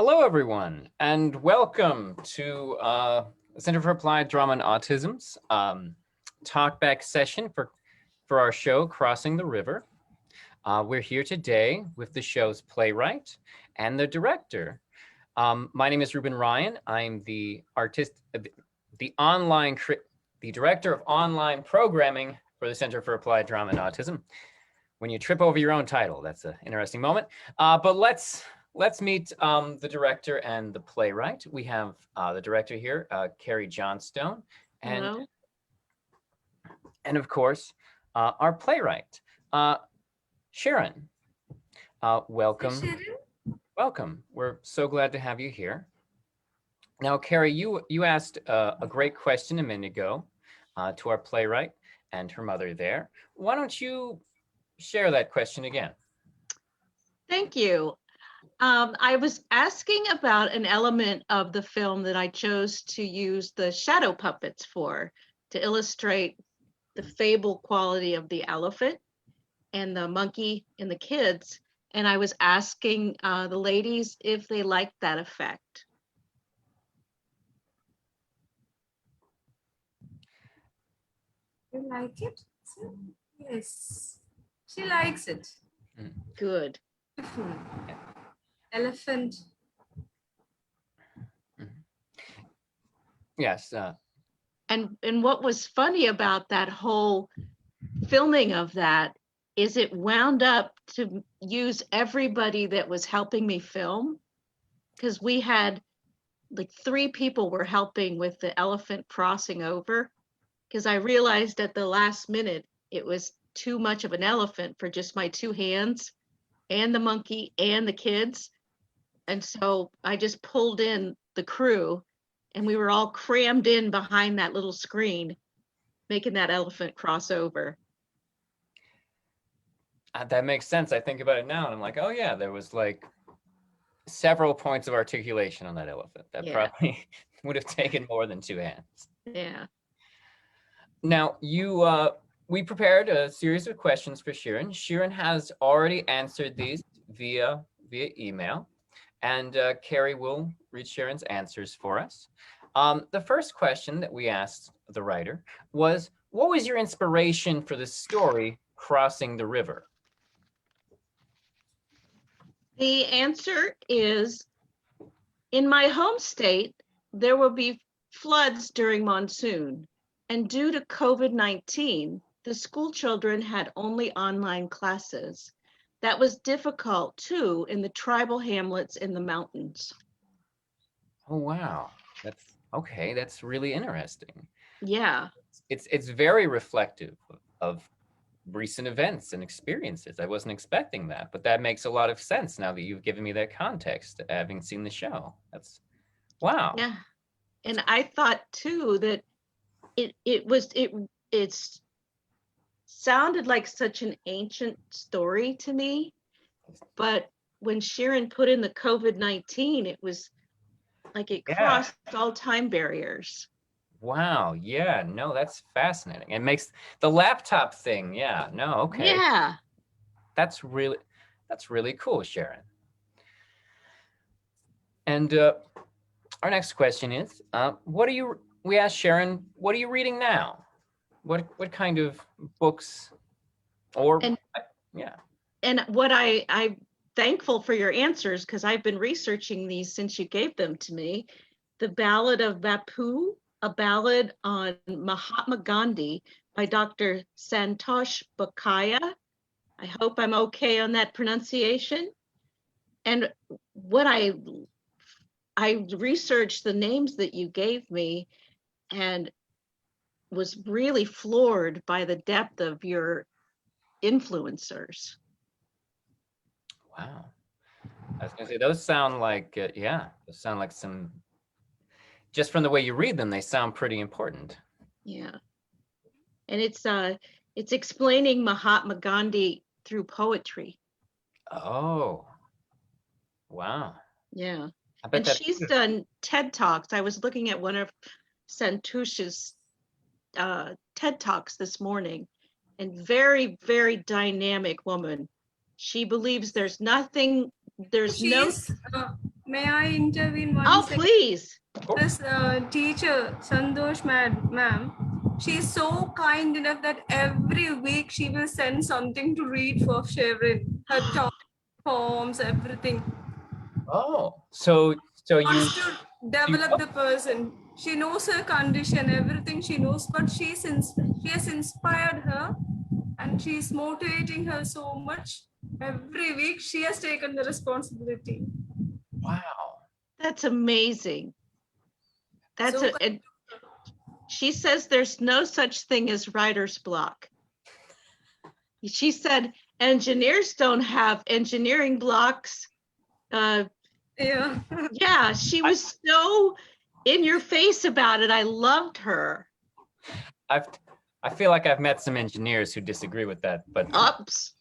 Hello, everyone, and welcome to the Center for Applied Drama and Autism's talkback session for our show, Crossing the River. We're here today with the show's playwright and the director. My name is Ruben Ryan. I'm the director of online programming for the Center for Applied Drama and Autism. When you trip over your own title, that's an interesting moment. But let's meet the director and the playwright. We have the director here, Cary Johnston, and Hello. And of course, our playwright, Sherin. Welcome. Hi, Sherin. Welcome. We're so glad to have you here. Now, Cary, you asked a great question a minute ago to our playwright and her mother there. Why don't you share that question again? Thank you. I was asking about an element of the film that I chose to use the shadow puppets for, to illustrate the fable quality of the elephant and the monkey and the kids. And I was asking the ladies if they liked that effect. You like it? Yes, she likes it. Good. Elephant. Yes. And what was funny about that whole filming of that is it wound up to use everybody that was helping me film, because we had like 3 people were helping with the elephant crossing over, because I realized at the last minute it was too much of an elephant for just my 2 hands and the monkey and the kids. And so I just pulled in the crew and we were all crammed in behind that little screen, making that elephant cross over. That makes sense. I think about it now and I'm like, oh yeah, there was like several points of articulation on that elephant. That probably would have taken more than 2 hands. Yeah. Now, we prepared a series of questions for Sherin. Sherin has already answered these via email, and Cary will read Sherin's answers for us. The first question that we asked the writer was, what was your inspiration for the story Crossing the River? The answer is, in my home state, there will be floods during monsoon. And due to COVID-19, the school children had only online classes. That was difficult too in the tribal hamlets in the mountains. Oh, wow. That's really interesting. Yeah. It's very reflective of recent events and experiences. I wasn't expecting that, but that makes a lot of sense now that you've given me that context, having seen the show. That's, wow. Yeah. And I thought too that it sounded like such an ancient story to me, but when Sherin put in the COVID-19, it was like it crossed all time barriers. Wow. Yeah. No, that's fascinating. It makes the laptop thing. Yeah. No. Okay. Yeah. That's really cool, Sherin. And our next question is, we asked Sherin, what are you reading now? What kind of books And what I'm thankful for your answers, because I've been researching these since you gave them to me. The Ballad of Bapu, a ballad on Mahatma Gandhi by Dr. Santosh Bhakhaya. I hope I'm okay on that pronunciation. And what I researched the names that you gave me and was really floored by the depth of your influencers. Wow. I was gonna say, those sound like, those sound like some, just from the way you read them, they sound pretty important. Yeah. And it's explaining Mahatma Gandhi through poetry. Oh, wow. Yeah. And she's done TED Talks. I was looking at one of Santosh's TED Talks this morning, and very, very dynamic woman. She believes there's nothing, there's no... May I intervene one Oh, second? please. This teacher, Sandosh ma'am, she's so kind enough that every week she will send something to read for Sherin. Her talk, poems, everything. Oh, so you Wants to develop the person. She knows her condition, everything she knows, but she has inspired her and she's motivating her so much. Every week she has taken the responsibility. wow. That's amazing. That's So she says there's no such thing as writer's block. She said engineers don't have engineering blocks. yeah. Yeah, she was so in your face about it. I loved her. I feel like I've met some engineers who disagree with that, but Ups.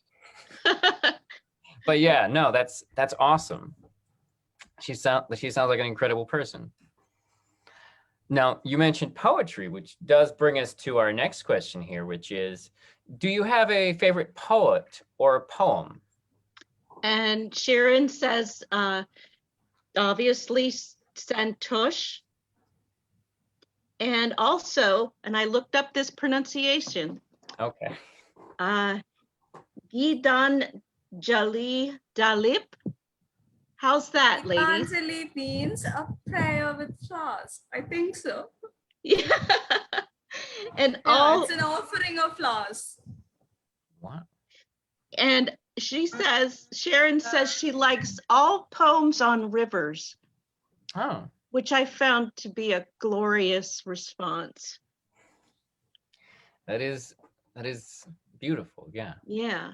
but yeah, no, that's awesome. She sounds like an incredible person. Now, you mentioned poetry, which does bring us to our next question here, which is, do you have a favorite poet or poem? And Sherin says, obviously, Santosh. And also, and I looked up this pronunciation, Okay. Gidan Jali Dalip. How's that, ladies? Gitanjali means a prayer with flowers. I think so. Yeah. And Yeah, it's an offering of flowers. Wow. and she says, Sherin says she likes all poems on rivers, Oh, which I found to be a glorious response. that is beautiful. Yeah. Yeah.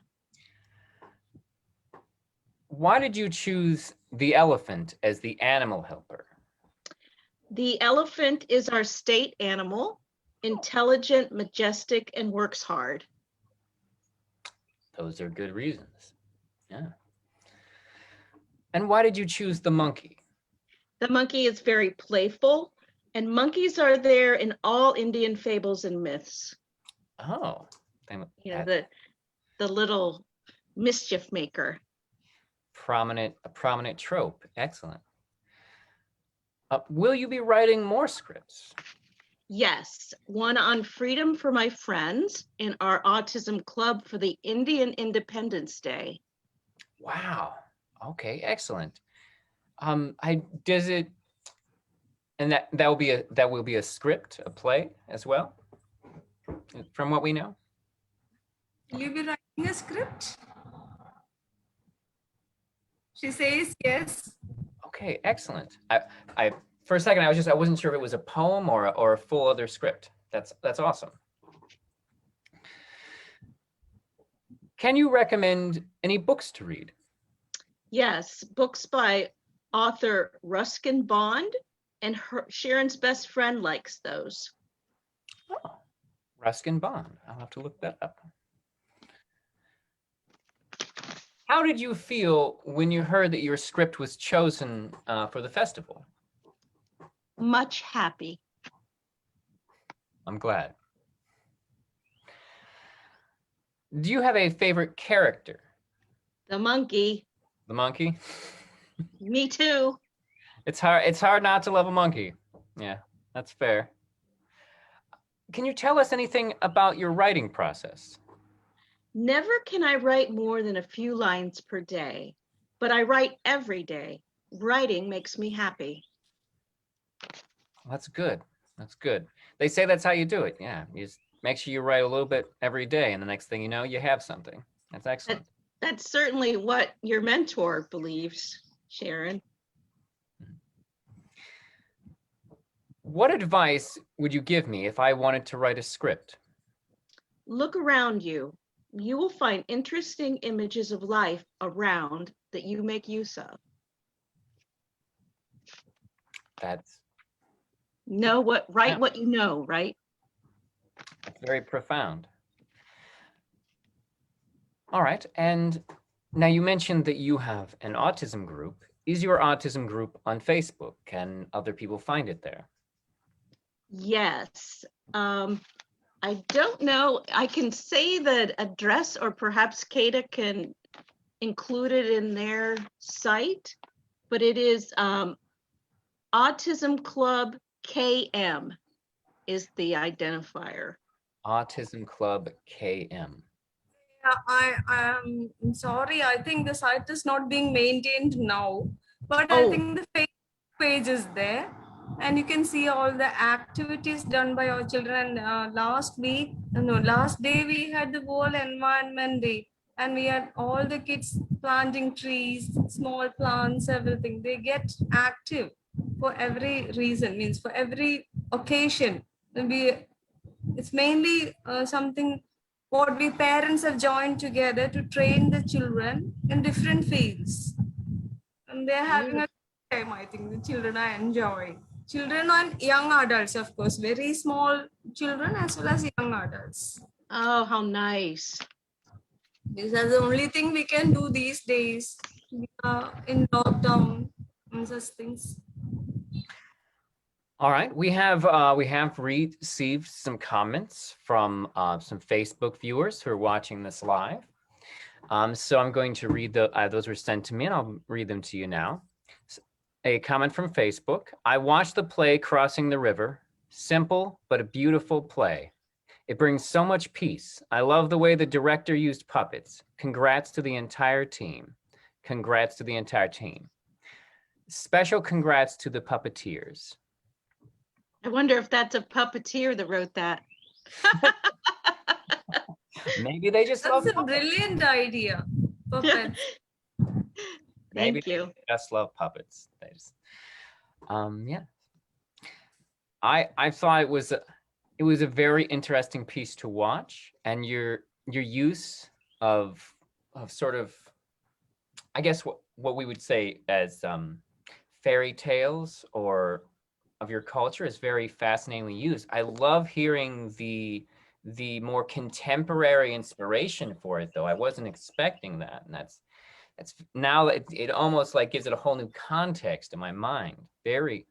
Why did you choose the elephant as the animal helper? The elephant is our state animal, intelligent, majestic, and works hard. Those are good reasons. Yeah. And why did you choose the monkey? The monkey is very playful, and monkeys are there in all Indian fables and myths. Oh, You know, the little mischief maker. a prominent trope. Excellent. Will you be writing more scripts? Yes, one on freedom for my friends in our autism club for the Indian Independence Day. Wow. Okay, excellent. Does it, and that will be a script, a play as well, from what we know? Will you be writing a script? She says yes. Okay, excellent. I for a second I wasn't sure if it was a poem or a full other script. That's awesome. Can you recommend any books to read? Yes, books by author Ruskin Bond, and Sharon's best friend likes those. Oh, Ruskin Bond. I'll have to look that up. How did you feel when you heard that your script was chosen for the festival? Much happy. I'm glad. Do you have a favorite character? The monkey. The monkey? Me too. It's hard not to love a monkey. Yeah, that's fair. Can you tell us anything about your writing process? Never can I write more than a few lines per day, but I write every day. Writing makes me happy. That's good. That's good. They say that's how you do it. Yeah, you just make sure you write a little bit every day, and the next thing you know, you have something. That's excellent. That's certainly what your mentor believes, Sherin. What advice would you give me if I wanted to write a script? Look around you. You will find interesting images of life around that you make use of. That's Write what you know, right? very profound. All right, and now you mentioned that you have an autism group. Is your autism group on Facebook? Can other people find it there? Yes. I don't know. I can say the address, or perhaps CADA can include it in their site, but it is Autism Club KM is the identifier. Autism Club KM. Yeah, I am sorry. I think the site is not being maintained now, but I think the Facebook page is there, and you can see all the activities done by our children. Last day we had the World Environment Day, and we had all the kids planting trees, small plants, everything. They get active for every reason, means for every occasion. It's mainly something what we parents have joined together to train the children in different fields, and they're having a good time. I think the children are enjoying. Children and young adults, of course, very small children as well as young adults. Oh, how nice. These are the only thing we can do these days. We are in lockdown and such things. All right, we have received some comments from some Facebook viewers who are watching this live. So I'm going to read those were sent to me, and I'll read them to you now. A comment from Facebook: I watched the play Crossing the River. Simple but a beautiful play. It brings so much peace. I love the way the director used puppets. Congrats to the entire team. Congrats to the entire team. Special congrats to the puppeteers. I wonder if that's a puppeteer that wrote that. Maybe they just love That's a puppets. brilliant idea. Puppets. Maybe Thank you. they just love puppets. They just, yeah. I thought it was a very interesting piece to watch, and your use of sort of, I guess what we would say as fairy tales or of your culture is very fascinatingly used. I love hearing the more contemporary inspiration for it, though. I wasn't expecting that, and that's now it almost like gives it a whole new context in my mind. I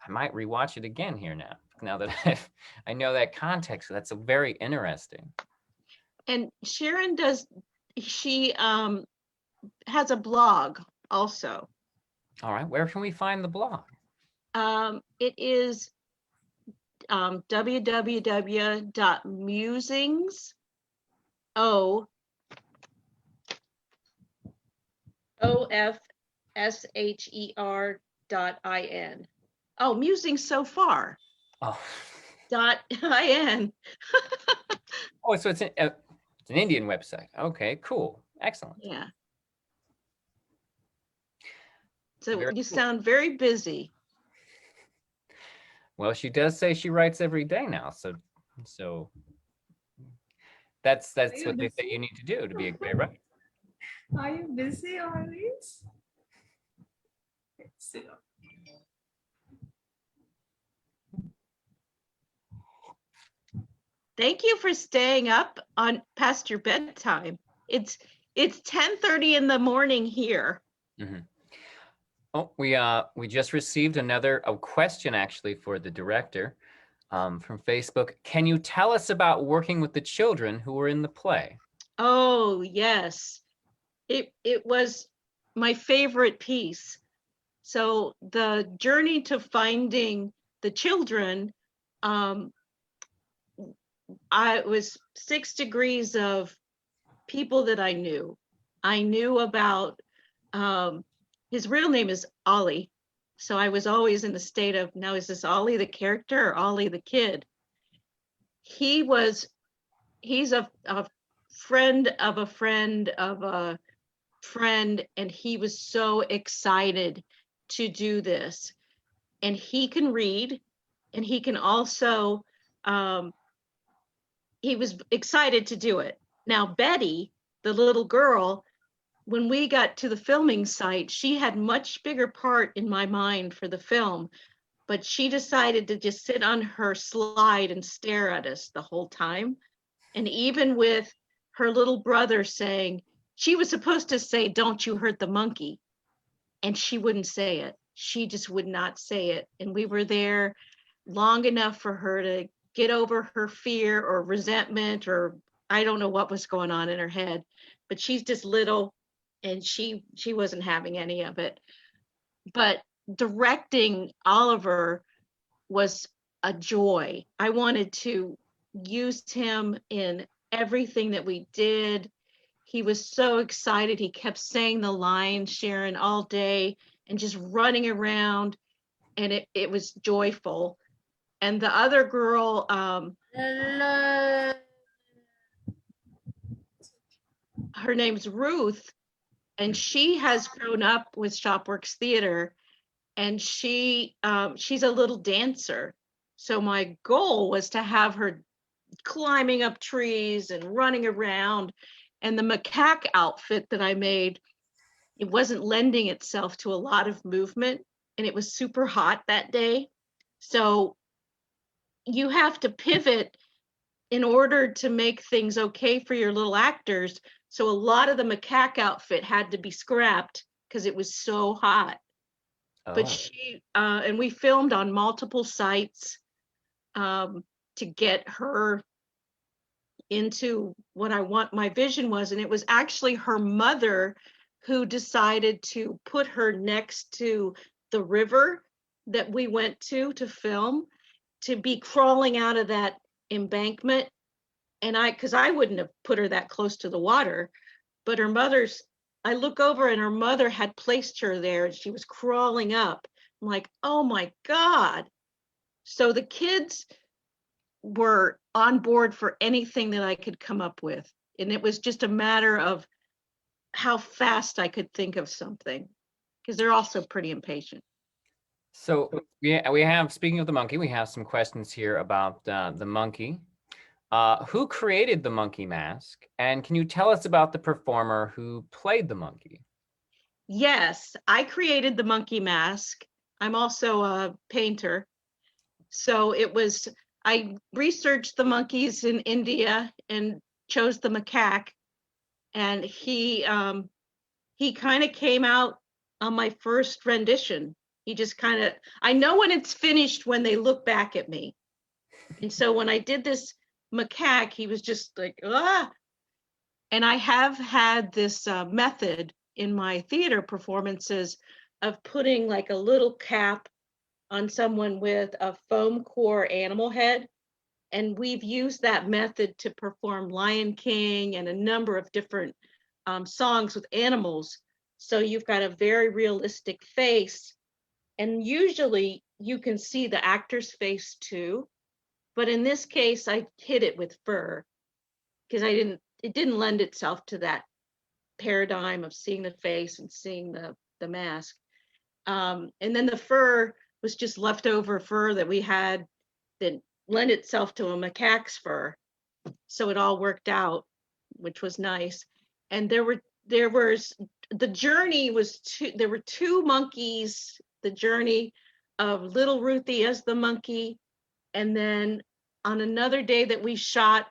might rewatch it again here now that I know that context. So that's very interesting. And Sherin has a blog also. All right, where can we find the blog? It is www.musings.in. Oh, musings so far. Oh. .in. Oh, so it's an Indian website. Okay, cool, excellent. Yeah. So you sound very busy. Well, she does say she writes every day now, so that's what they say you need to do to be a great writer. Are you busy always? Thank you for staying up on past your bedtime. It's 10:30 in the morning here. Mm-hmm. Oh, we just received a question actually for the director from Facebook. Can you tell us about working with the children who were in the play? Oh, yes. It was my favorite piece. So the journey to finding the children, I was 6 degrees of people that I knew. I knew about his real name is Ollie. So I was always in the state of, now is this Ollie the character or Ollie the kid? He's a friend of a friend of a friend, and he was so excited to do this. And he can read, and he can also, he was excited to do it. Now, Betty, the little girl, when we got to the filming site, she had much bigger part in my mind for the film, but she decided to just sit on her slide and stare at us the whole time. And even with her little brother saying, she was supposed to say, "Don't you hurt the monkey," and she wouldn't say it. She just would not say it. And we were there long enough for her to get over her fear or resentment, or I don't know what was going on in her head, but she's just little, and she wasn't having any of it. but directing Oliver was a joy. I wanted to use him in everything that we did. He was so excited. He kept saying the line, Sherin, all day and just running around, and it was joyful. And the other girl, her name's Ruth, and she has grown up with Shopworks Theater, and she's a little dancer. So my goal was to have her climbing up trees and running around. And the macaque outfit that I made, it wasn't lending itself to a lot of movement, and it was super hot that day. So you have to pivot in order to make things okay for your little actors. So a lot of the macaque outfit had to be scrapped because it was so hot. But she, and we filmed on multiple sites to get her into what I want my vision was. And it was actually her mother who decided to put her next to the river that we went to film, to be crawling out of that embankment. And because I wouldn't have put her that close to the water, but her mother's, I look over and her mother had placed her there and she was crawling up. I'm like, oh my God. So the kids were on board for anything that I could come up with. And it was just a matter of how fast I could think of something, because they're also pretty impatient. So we have, speaking of the monkey, we have some questions here about the monkey. Who created the monkey mask? And can you tell us about the performer who played the monkey? Yes, I created the monkey mask. I'm also a painter. So I researched the monkeys in India and chose the macaque. And he kind of came out on my first rendition. He just kind of, I know when it's finished when they look back at me. And so when I did this macaque, he was just like, ah. And I have had this method in my theater performances of putting like a little cap on someone with a foam core animal head. And we've used that method to perform Lion King and a number of different songs with animals. So you've got a very realistic face. And usually you can see the actor's face too. But in this case, I hid it with fur because it didn't lend itself to that paradigm of seeing the face and seeing the mask. And then the fur was just leftover fur that we had that lent itself to a macaque's fur. So it all worked out, which was nice. And there was the journey was there were two monkeys, the journey of little Ruthie as the monkey. And then on another day that we shot,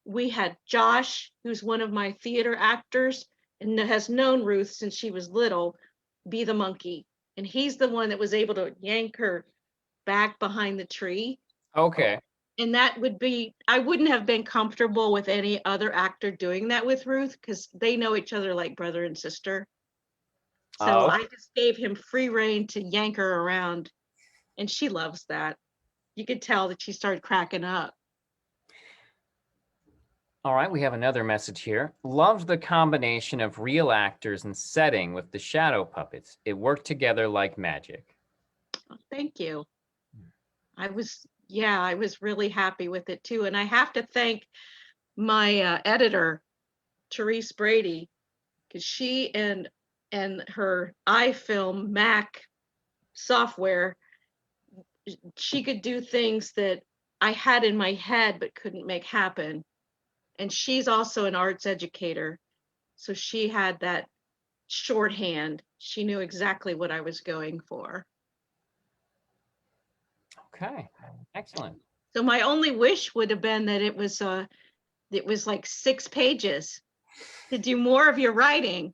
we had Josh, who's one of my theater actors and has known Ruth since she was little, be the monkey. And he's the one that was able to yank her back behind the tree. Okay. And that would be, I wouldn't have been comfortable with any other actor doing that with Ruth because they know each other like brother and sister. So I just gave him free rein to yank her around. And she loves that. You could tell that she started cracking up. All right, we have another message here. Loved the combination of real actors and setting with the shadow puppets. It worked together like magic. Oh, thank you. I was really happy with it too. And I have to thank my editor, Therese Brady, because she and her iFilm Mac software, she could do things that I had in my head but couldn't make happen. And she's also an arts educator. So she had that shorthand. She knew exactly what I was going for. Okay, excellent. So my only wish would have been that it was like 6 pages to do more of your writing.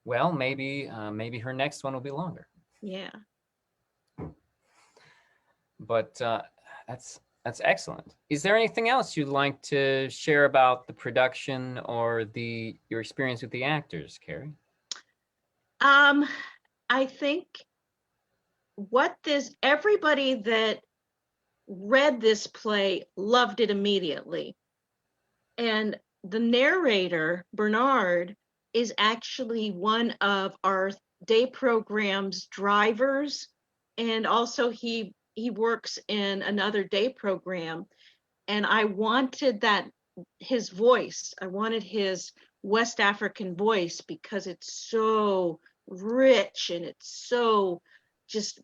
Well, maybe her next one will be longer. Yeah. But that's excellent. Is there anything else you'd like to share about the production or your experience with the actors, Cary? I think everybody that read this play loved it immediately. And the narrator, Bernard, is actually one of our day program's drivers. And also he works in another day program. And I wanted his voice. I wanted his West African voice because it's so rich and it's so just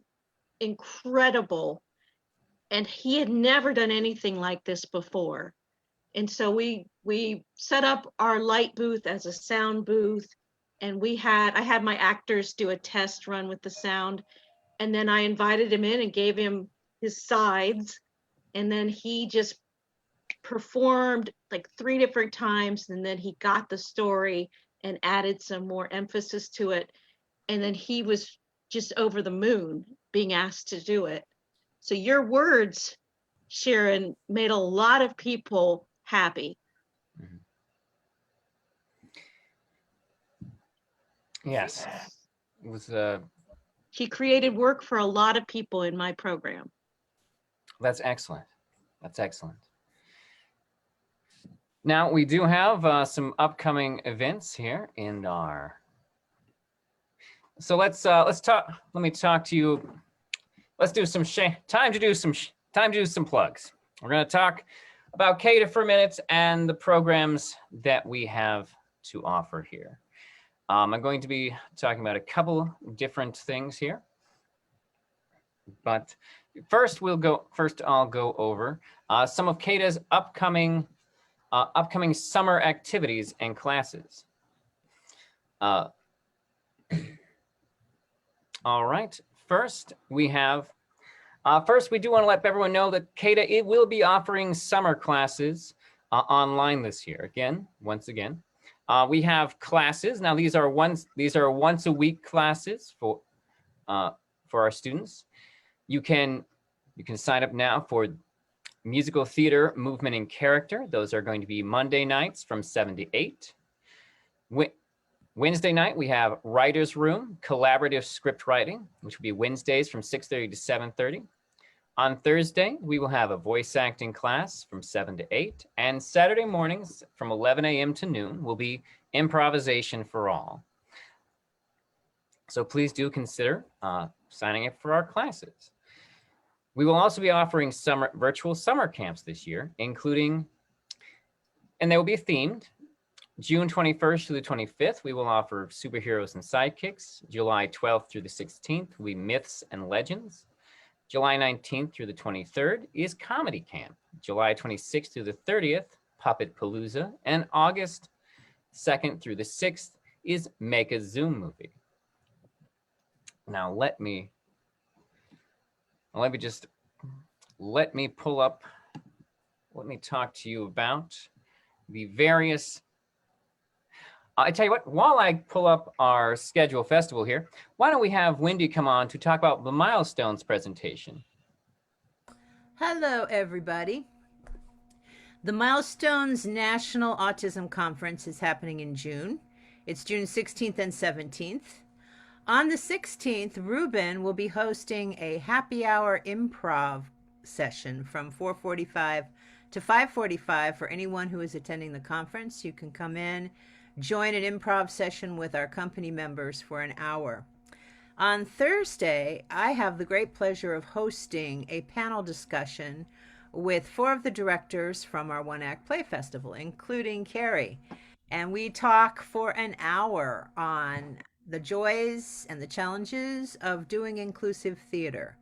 incredible. And he had never done anything like this before. And so we set up our light booth as a sound booth, and I had my actors do a test run with the sound, and then I invited him in and gave him his sides, and then he just performed like 3 different times, and then he got the story and added some more emphasis to it, and then he was just over the moon being asked to do it. So your words, Sherin, made a lot of people happy. Yes. It was He created work for a lot of people in my program. That's excellent. That's excellent. Now we do have some upcoming events here in our. So let's talk. Let me talk to you. Let's do some time to do some plugs. We're going to talk about CADA for a minute and the programs that we have to offer here. I'm going to be talking about a couple different things here, but first I'll go over some of CADA's upcoming summer activities and classes. All right, first we do want to let everyone know that CADA will be offering summer classes online this year. Once again, we have classes. Now these are once a week classes for our students. You can sign up now for musical theater, movement, and character. Those are going to be Monday nights from 7 to 8. Wednesday night, we have Writer's Room, collaborative script writing, which will be Wednesdays from 6:30 to 7:30. On Thursday, we will have a voice acting class from 7 to 8. And Saturday mornings from 11 a.m. to noon will be improvisation for all. So please do consider signing up for our classes. We will also be offering virtual summer camps this year, including, and they will be themed. June 21st through the 25th, we will offer superheroes and sidekicks. July 12th through the 16th will be myths and legends. July 19th through the 23rd is comedy camp. July 26th through the 30th, Puppet Palooza. And August 2nd through the 6th is Make a Zoom Movie. Now let me talk to you about the various. I tell you what, while I pull up our schedule festival here, why don't we have Wendy come on to talk about the Milestones presentation? Hello, everybody. The Milestones National Autism Conference is happening in June. It's June 16th and 17th. On the 16th, Ruben will be hosting a happy hour improv session from 4:45 to 5:45 for anyone who is attending the conference. You can come in, join an improv session with our company members for an hour. On Thursday, I have the great pleasure of hosting a panel discussion with 4 of the directors from our One Act Play Festival, including Cary. And we talk for an hour on the joys and the challenges of doing inclusive theater.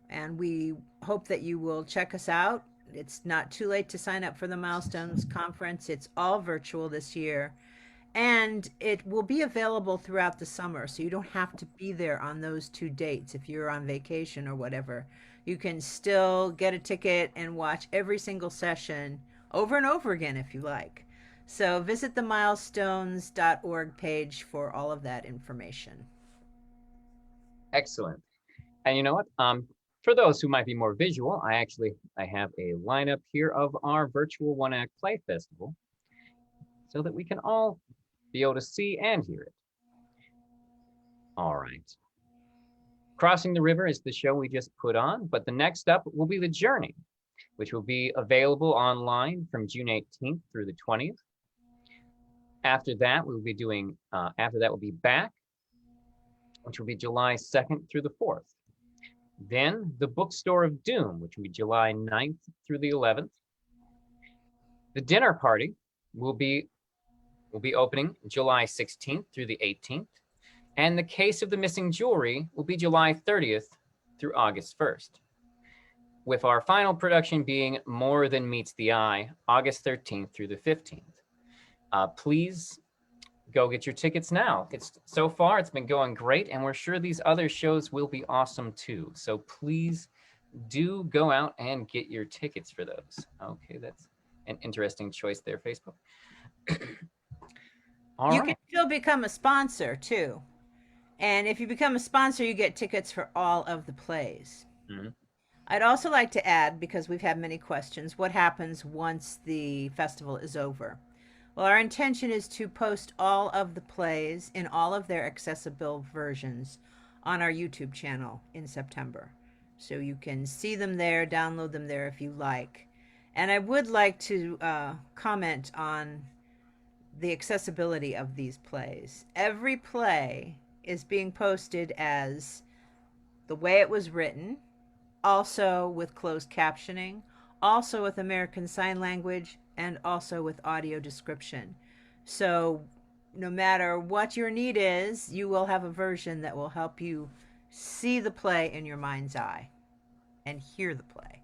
And we hope that you will check us out. It's not too late to sign up for the Milestones Conference. It's all virtual this year. And it will be available throughout the summer, so you don't have to be there on those 2 dates if you're on vacation or whatever. You can still get a ticket and watch every single session over and over again if you like. So visit the milestones.org page for all of that information. Excellent. And you know what? For those who might be more visual, I have a lineup here of our virtual One Act Play Festival so that we can all be able to see and hear it. All right. Crossing the River is the show we just put on, but the next up will be The Journey, which will be available online from June 18th through the 20th. After that, we'll be Back, which will be July 2nd through the 4th. Then The Bookstore of Doom, which will be July 9th through the 11th. The Dinner Party will be opening July 16th through the 18th. And The Case of the Missing Jewelry will be July 30th through August 1st. With our final production being More Than Meets the Eye, August 13th through the 15th. Please go get your tickets now. So far, it's been going great, and we're sure these other shows will be awesome too. So please do go out and get your tickets for those. Okay, that's an interesting choice there, Facebook. You can still become a sponsor too. And if you become a sponsor, you get tickets for all of the plays. Mm-hmm. I'd also like to add, because we've had many questions, what happens once the festival is over? Well, our intention is to post all of the plays in all of their accessible versions on our YouTube channel in September. So you can see them there, download them there if you like. And I would like to comment on the accessibility of these plays. Every play is being posted as the way it was written, also with closed captioning, also with American Sign Language, and also with audio description. So no matter what your need is, you will have a version that will help you see the play in your mind's eye and hear the play.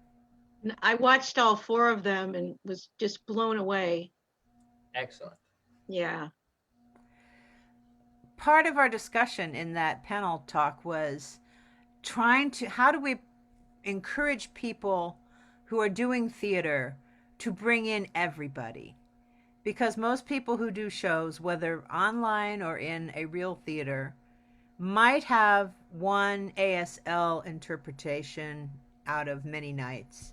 I watched all 4 of them and was just blown away. Excellent. Yeah. Part of our discussion in that panel talk was how do we encourage people who are doing theater to bring in everybody? Because most people who do shows, whether online or in a real theater, might have one ASL interpretation out of many nights.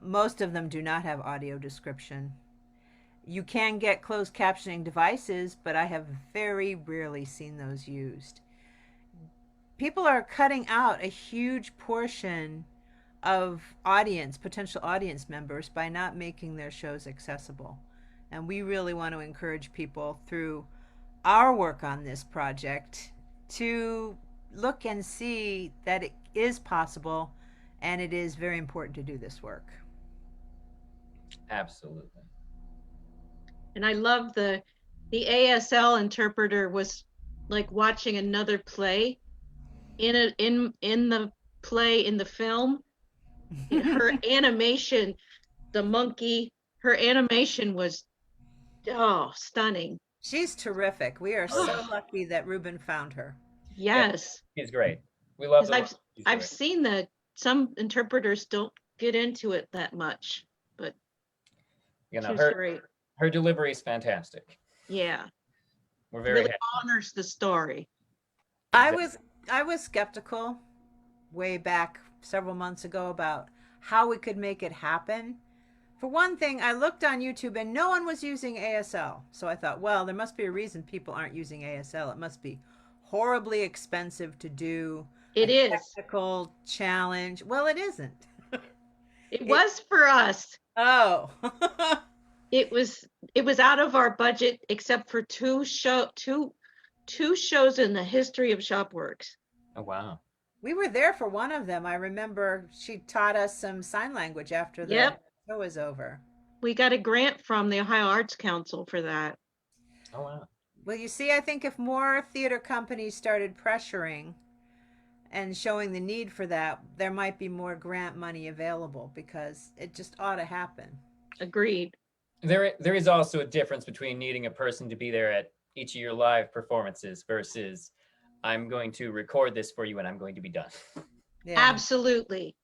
Most of them do not have audio description. You can get closed captioning devices, but I have very rarely seen those used. People are cutting out a huge portion of potential audience members, by not making their shows accessible. And we really want to encourage people through our work on this project to look and see that it is possible, and it is very important to do this work. Absolutely. And I love the ASL interpreter was like watching another play in the play in the film. Her animation, the monkey, her animation was stunning. She's terrific. We are so lucky that Ruben found her. Yes. She's great. We love her. I've seen that some interpreters don't get into it that much, but she's great. Her delivery is fantastic. Yeah. We're very happy. Honors the story. I was skeptical way back several months ago about how we could make it happen. For one thing, I looked on YouTube and no one was using ASL. So I thought, well, there must be a reason people aren't using ASL. It must be horribly expensive to do. It is. Technical challenge. Well, it isn't. It was for us. Oh. It was out of our budget, except for two shows in the history of Shopworks. Oh, wow. We were there for one of them. I remember she taught us some sign language after the show was over. We got a grant from the Ohio Arts Council for that. Oh, wow. Well, you see, I think if more theater companies started pressuring and showing the need for that, there might be more grant money available, because it just ought to happen. Agreed. There is also a difference between needing a person to be there at each of your live performances versus I'm going to record this for you and I'm going to be done. Yeah. Absolutely.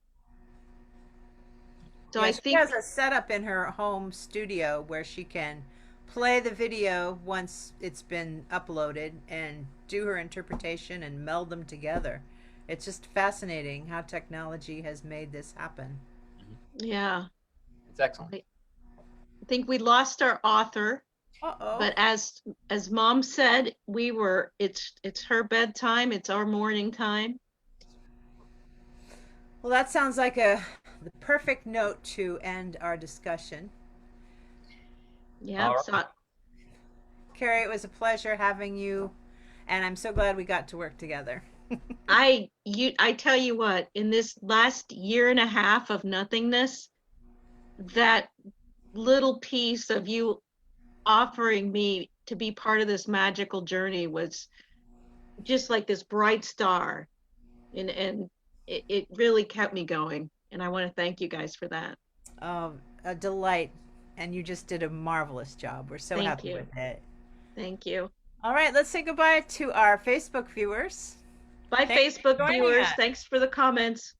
So I think she has a setup in her home studio where she can play the video once it's been uploaded and do her interpretation and meld them together. It's just fascinating how technology has made this happen. Yeah. It's excellent. I think we lost our author. Uh-oh. But as Mom said, it's her bedtime, it's our morning time. Well, that sounds like the perfect note to end our discussion. Yeah. All So Cary, it was a pleasure having you, and I'm so glad we got to work together. I tell you what, in this last year and a half of nothingness, that little piece of you offering me to be part of this magical journey was just like this bright star, and it really kept me going, and I want to thank you guys for that. A delight, and you just did a marvelous job. We're so Thank happy you. with it. Thank you. All right, let's say goodbye to our Facebook viewers. Bye, Thanks for Facebook joining viewers. us. Thanks for the comments.